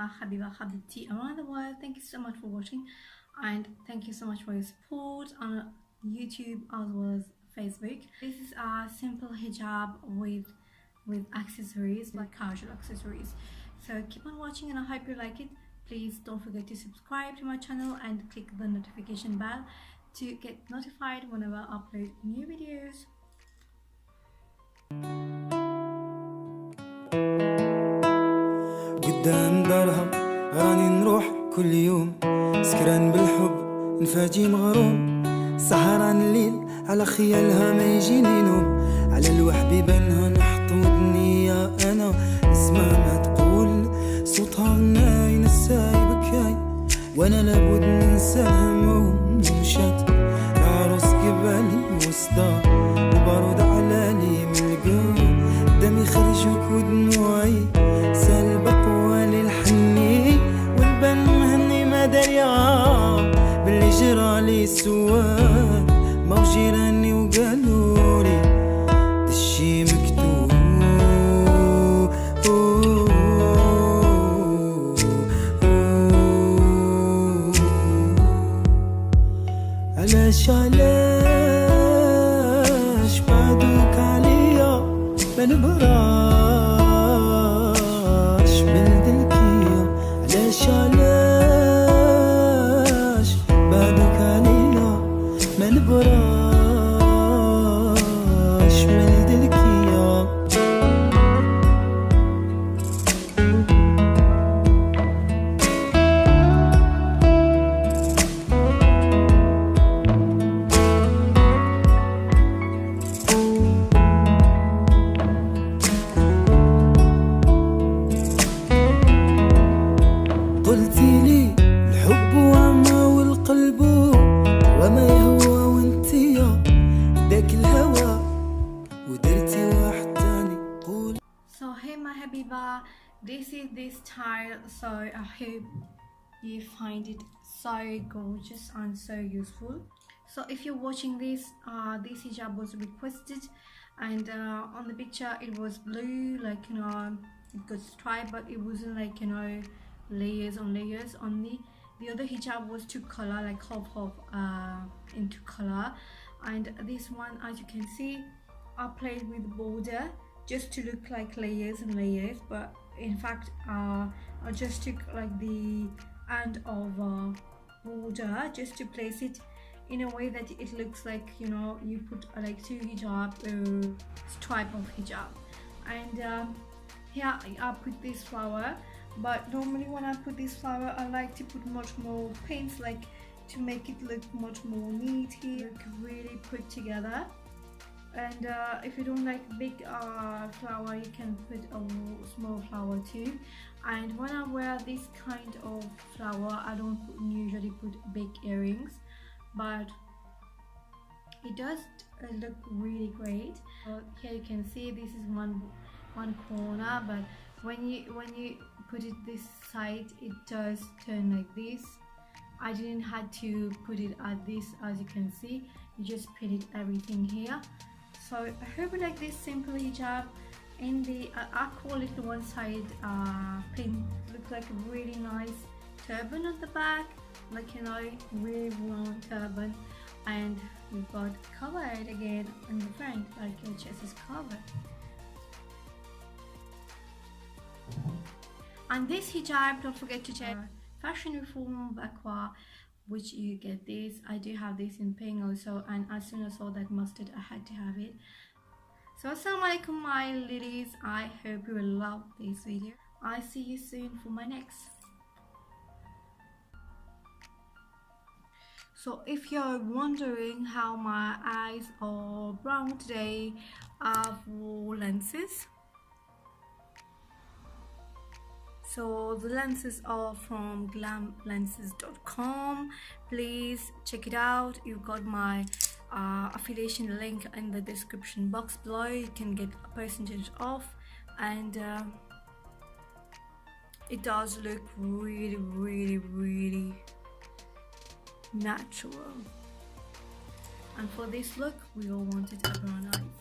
my Habiba Habibti around the world. Thank you so much for watching, and thank you so much for your support on YouTube as well as Facebook. This is a simple hijab with accessories, like casual accessories. So keep on watching and I hope you like it. Please don't forget to subscribe to my channel and click the notification bell to get notified whenever I upload new videos. قدام دارها راني نروح كل يوم سكران بالحب نفاجي مغروم سهران الليل على خيالها ما يجيني نوم على الوحب يبانها نحط ودني يا انا نسمع ما تقول صوتها غناي نساي بكاي وانا لابد ننسى الهموم مشات العروس قبالي وصدار وبارود علالي من القلب دمي خرجوك ودموعي سال بقوى للحني والبن مهني ما دريا باللي جرالي سواد ما جيراني وقالولي دشي مكتوب علاش علاش بعدوك عليا ما نبراش بلدلكيا علاش علاش بعدوك عليا ما نبراش بلدلكيا قلتي لي الحب وعمى والقلب وما يهوى وانتيا داك الهوى ودرتي واحد تاني قول. So hey my Habiba, this is this style, so I hope you find it so gorgeous and so useful. So if you're watching this, this hijab was requested, and on the picture it was blue, like it got striped, but it wasn't like layers on layers. Only the other hijab was two color, like half into color, and this one, as you can see, I played with border just to look like layers and layers, but in fact I just took like the end of border just to place it in a way that it looks like you put like two hijab stripe of hijab. And here I put this flower, but normally when I put this flower I like to put much more paints, like to make it look much more neat, look really put together. And if you don't like big flower, you can put a small flower too. And when I wear this kind of flower, I don't usually put big earrings, but it does look really great. Here you can see this is one corner, but when you put it this side, it does turn like this. I didn't have to put it at this, as you can see, you just put it everything here. So I hope you like this simple hijab. In the I call it the one side pin. Looks like a really nice turban at the back, like really long turban, and we've got covered again in the front, like your chest is covered. And this hijab, don't forget to check Fashion Reform Vacoas, which you get this. I do have this in pink also, and as soon as I saw that mustard, I had to have it. So assalamu alaikum my ladies, I hope you will love this video. I'll see you soon for my next. So if you're wondering how my eyes are brown today, I've worn lenses. So the lenses are from glamlenses.com. Please check it out. You've got my affiliation link in the description box below. You can get a percentage off, and it does look really natural. And for this look, we all wanted a brown eyes.